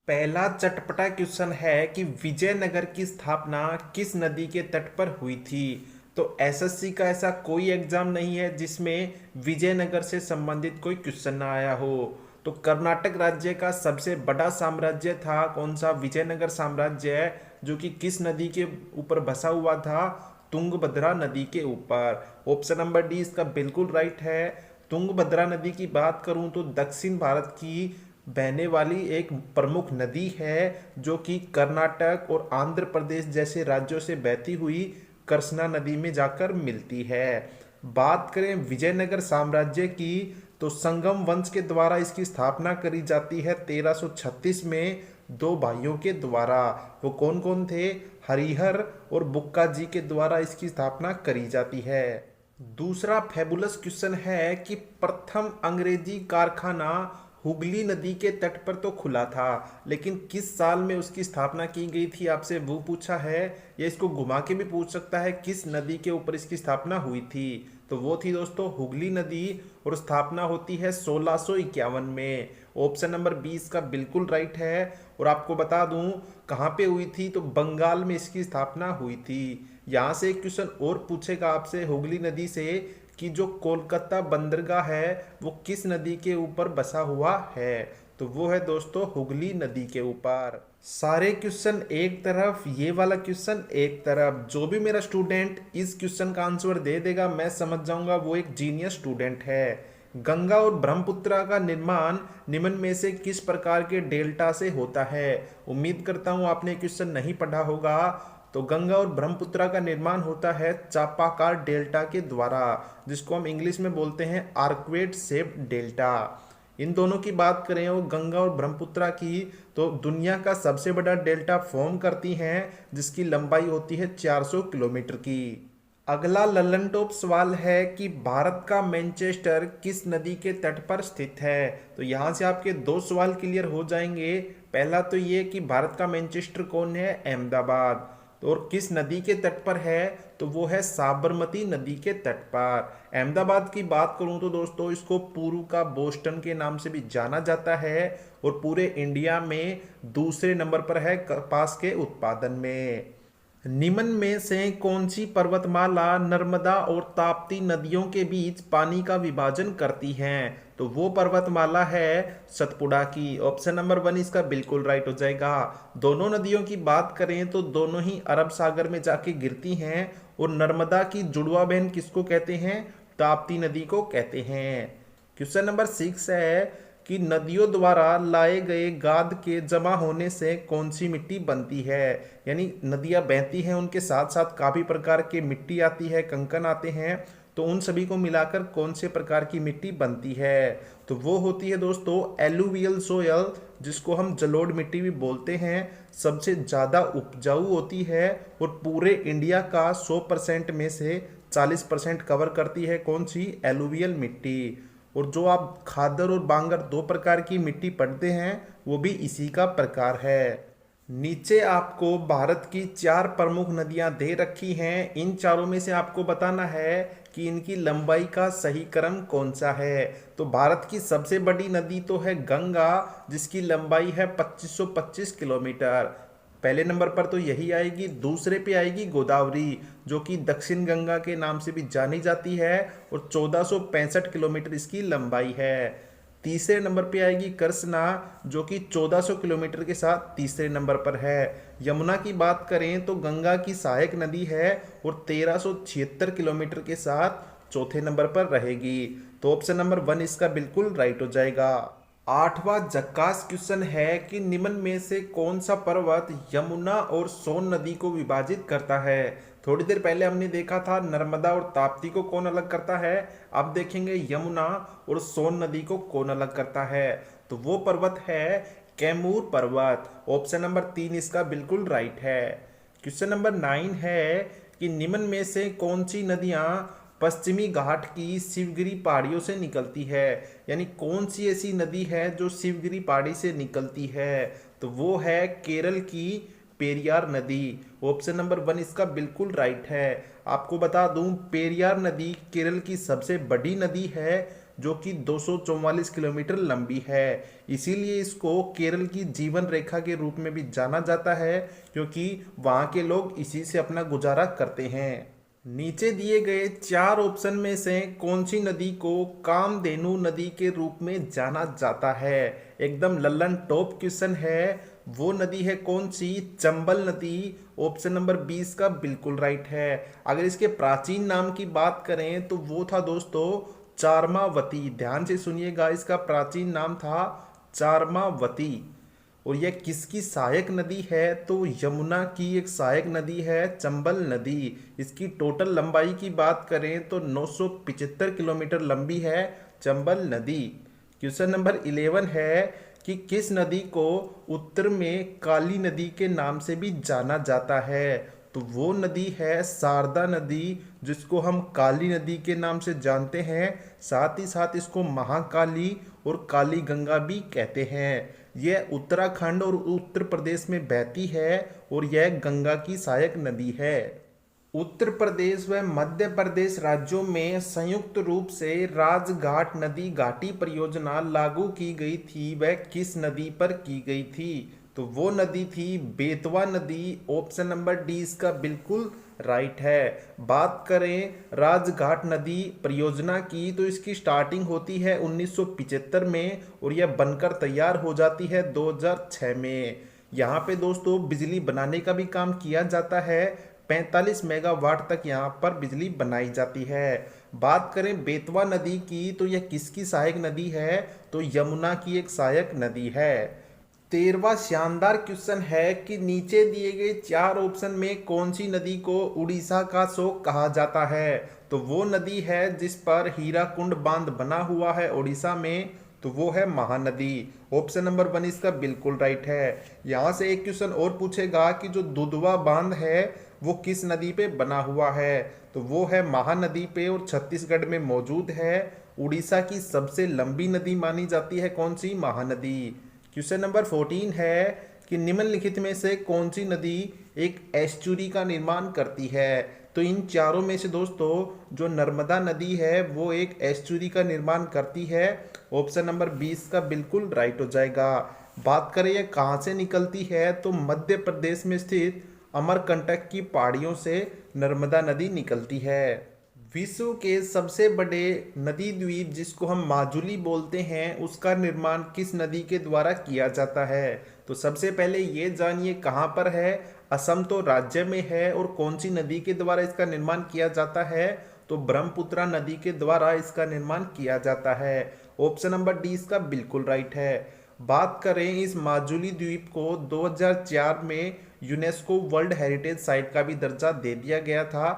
पहला चटपटा क्वेश्चन है कि विजयनगर की स्थापना किस नदी के तट पर हुई थी। तो एसएससी का ऐसा कोई एग्जाम नहीं है जिसमें विजयनगर से संबंधित कोई क्वेश्चन ना आया हो। तो कर्नाटक राज्य का सबसे बड़ा साम्राज्य था कौन सा? विजयनगर साम्राज्य, जो कि किस नदी के ऊपर बसा हुआ था? तुंगभद्रा नदी के ऊपर। ऑप्शन नंबर डी इसका बिल्कुल राइट है। तुंगभद्रा नदी की बात करूं तो दक्षिण भारत की बहने वाली एक प्रमुख नदी है, जो कि कर्नाटक और आंध्र प्रदेश जैसे राज्यों से बहती हुई कृष्णा नदी में जाकर मिलती है। बात करें विजयनगर साम्राज्य की, तो संगम वंश के द्वारा इसकी स्थापना करी जाती है 1336 में दो भाइयों के द्वारा। वो कौन कौन थे? हरिहर और बुक्का जी के द्वारा इसकी स्थापना करी जाती है। दूसरा फैबुलस क्वेश्चन है कि प्रथम अंग्रेजी कारखाना हुगली नदी के तट पर तो खुला था, लेकिन किस साल में उसकी स्थापना की गई थी, आपसे वो पूछा है। या इसको घुमा के भी पूछ सकता है किस नदी के ऊपर इसकी स्थापना हुई थी। तो वो थी दोस्तों हुगली नदी, और स्थापना होती है 1651 में। ऑप्शन नंबर 20 का बिल्कुल राइट है। और आपको बता दूं कहाँ पे हुई थी, तो बंगाल में इसकी स्थापना हुई थी। यहाँ से एक क्वेश्चन और पूछेगा आपसे हुगली नदी से कि जो कोलकाता बंदरगाह है वो किस नदी के ऊपर बसा हुआ है। तो वो है दोस्तों हुगली नदी के ऊपर। सारे क्वेश्चन एक तरफ, ये वाला क्वेश्चन एक तरफ। जो भी मेरा स्टूडेंट इस क्वेश्चन का आंसर दे देगा मैं समझ जाऊंगा वो एक जीनियस स्टूडेंट है। गंगा और ब्रह्मपुत्र का निर्माण निम्न में से किस प्रकार के डेल्टा से होता है? उम्मीद करता हूं आपने क्वेश्चन नहीं पढ़ा होगा। तो गंगा और ब्रह्मपुत्र का निर्माण होता है चापाकार डेल्टा के द्वारा, जिसको हम इंग्लिश में बोलते हैं आर्कवेट शेप्ड डेल्टा। इन दोनों की बात करें और गंगा और ब्रह्मपुत्र की, तो दुनिया का सबसे बड़ा डेल्टा फॉर्म करती हैं, जिसकी लंबाई होती है 400 किलोमीटर की। अगला लल्लन टॉप सवाल है कि भारत का मैनचेस्टर किस नदी के तट पर स्थित है। तो यहाँ से आपके दो सवाल क्लियर हो जाएंगे। पहला तो ये कि भारत का मैनचेस्टर कौन है? अहमदाबाद। तो और किस नदी के तट पर है? तो वो है साबरमती नदी के तट पर। अहमदाबाद की बात करूं तो दोस्तों इसको पूर्व का बोस्टन के नाम से भी जाना जाता है, और पूरे इंडिया में दूसरे नंबर पर है कपास के उत्पादन में। निम्न में से कौन सी पर्वतमाला नर्मदा और ताप्ती नदियों के बीच पानी का विभाजन करती है? तो वो पर्वतमाला है सतपुड़ा की। ऑप्शन नंबर 1 इसका बिल्कुल राइट हो जाएगा। दोनों नदियों की बात करें तो दोनों ही अरब सागर में जाके गिरती हैं, और नर्मदा की जुड़वा बहन किसको कहते हैं? ताप्ती नदी को कहते हैं। क्वेश्चन नंबर 6 है कि नदियों द्वारा लाए गए गाद के जमा होने से कौन सी मिट्टी बनती है? यानी नदियां बहती हैं, उनके साथ साथ काफी प्रकार के मिट्टी आती है, कंकन आते हैं, तो उन सभी को मिलाकर कौन से प्रकार की मिट्टी बनती है? तो वो होती है दोस्तों एलुवियल सोयल, जिसको हम जलोढ़ मिट्टी भी बोलते हैं। सबसे ज़्यादा उपजाऊ होती है, और पूरे इंडिया का 100% में से 40% कवर करती है कौन सी? एलुवियल मिट्टी। और जो आप खादर और बांगर दो प्रकार की मिट्टी पढ़ते हैं वो भी इसी का प्रकार है। नीचे आपको भारत की 4 प्रमुख नदियां दे रखी हैं। इन चारों में से आपको बताना है कि इनकी लंबाई का सही क्रम कौन सा है। तो भारत की सबसे बड़ी नदी तो है गंगा, जिसकी लंबाई है 2525 किलोमीटर। पहले नंबर पर तो यही आएगी। दूसरे पे आएगी गोदावरी, जो कि दक्षिण गंगा के नाम से भी जानी जाती है, और 1465 किलोमीटर इसकी लंबाई है। तीसरे नंबर पे आएगी कृष्णा, जो कि 1400 किलोमीटर के साथ तीसरे नंबर पर है। यमुना की बात करें तो गंगा की सहायक नदी है, और 1376 किलोमीटर के साथ चौथे नंबर पर रहेगी। तो ऑप्शन नंबर 1 इसका बिल्कुल राइट हो जाएगा। आठवां झक्कास क्वेश्चन है कि निम्न में से कौन सा पर्वत यमुना और सोन नदी को विभाजित करता है? थोड़ी देर पहले हमने देखा था नर्मदा और ताप्ती को कौन अलग करता है, अब देखेंगे यमुना और सोन नदी को कौन अलग करता है। तो वो पर्वत है कैमूर पर्वत। ऑप्शन नंबर 3 इसका बिल्कुल राइट है। क्वेश्चन नंबर 9 है कि निम्न में से कौन सी नदियां पश्चिमी घाट की शिवगिरी पहाड़ियों से निकलती है? यानी कौन सी ऐसी नदी है जो शिवगिरी पहाड़ी से निकलती है? तो वो है केरल की पेरियार नदी। ऑप्शन नंबर 1 इसका बिल्कुल राइट है। आपको बता दूं पेरियार नदी केरल की सबसे बड़ी नदी है, जो कि 244 किलोमीटर लंबी है। इसीलिए इसको केरल की जीवन रेखा के रूप में भी जाना जाता है, क्योंकि वहाँ के लोग इसी से अपना गुजारा करते हैं। नीचे दिए गए 4 ऑप्शन में से कौन सी नदी को कामधेनु नदी के रूप में जाना जाता है? एकदम लल्लन टॉप क्वेश्चन है। वो नदी है कौन सी? चंबल नदी। ऑप्शन नंबर 20 का बिल्कुल राइट है। अगर इसके प्राचीन नाम की बात करें तो वो था दोस्तों चारमावती। ध्यान से सुनिएगा, इसका प्राचीन नाम था चारमावती। और यह किसकी सहायक नदी है? तो यमुना की एक सहायक नदी है चंबल नदी। इसकी टोटल लंबाई की बात करें तो 975 किलोमीटर लंबी है चंबल नदी। क्वेश्चन नंबर 11 है कि किस नदी को उत्तर में काली नदी के नाम से भी जाना जाता है? तो वो नदी है शारदा नदी, जिसको हम काली नदी के नाम से जानते हैं। साथ ही साथ इसको महाकाली और काली गंगा भी कहते हैं। यह उत्तराखंड और उत्तर प्रदेश में बहती है और यह गंगा की सहायक नदी है। उत्तर प्रदेश व मध्य प्रदेश राज्यों में संयुक्त रूप से राजघाट नदी घाटी परियोजना लागू की गई थी। वह किस नदी पर की गई थी? तो वो नदी थी बेतवा नदी। ऑप्शन नंबर डी इसका बिल्कुल राइट है। बात करें राजघाट नदी परियोजना की तो इसकी स्टार्टिंग होती है 1975 में और यह बनकर तैयार हो जाती है 2006 में। यहाँ पे दोस्तों बिजली बनाने का भी काम किया जाता है। 45 मेगावाट तक यहाँ पर बिजली बनाई जाती है। बात करें बेतवा नदी की तो यह किसकी सहायक नदी है? तो यमुना की एक सहायक नदी है। 13वां शानदार क्वेश्चन है कि नीचे दिए गए 4 ऑप्शन में कौन सी नदी को उड़ीसा का शोक कहा जाता है? तो वो नदी है जिस पर हीराकुंड बांध बना हुआ है उड़ीसा में, तो वो है महानदी। ऑप्शन नंबर 1 इसका बिल्कुल राइट है। यहाँ से एक क्वेश्चन और पूछेगा कि जो दुधवा बांध है वो किस नदी पे बना हुआ है? तो वो है महानदी पे और छत्तीसगढ़ में मौजूद है। उड़ीसा की सबसे लंबी नदी मानी जाती है कौन सी? महानदी। क्वेश्चन नंबर 14 है कि निम्नलिखित में से कौन सी नदी एक एस्चुरी का निर्माण करती है? तो इन चारों में से दोस्तों जो नर्मदा नदी है वो एक एस्चुरी का निर्माण करती है। ऑप्शन नंबर 20 का बिल्कुल राइट हो जाएगा। बात करें ये कहाँ से निकलती है तो मध्य प्रदेश में स्थित अमरकंटक की पहाड़ियों से नर्मदा नदी निकलती है। विश्व के सबसे बड़े नदी द्वीप जिसको हम माजुली बोलते हैं उसका निर्माण किस नदी के द्वारा किया जाता है? तो सबसे पहले ये जानिए कहाँ पर है। असम तो राज्य में है और कौन सी नदी के द्वारा इसका निर्माण किया जाता है? तो ब्रह्मपुत्रा नदी के द्वारा इसका निर्माण किया जाता है। ऑप्शन नंबर डी इसका बिल्कुल राइट है। बात करें इस माजुली द्वीप को 2004 में यूनेस्को वर्ल्ड हेरिटेज साइट का भी दर्जा दे दिया गया था।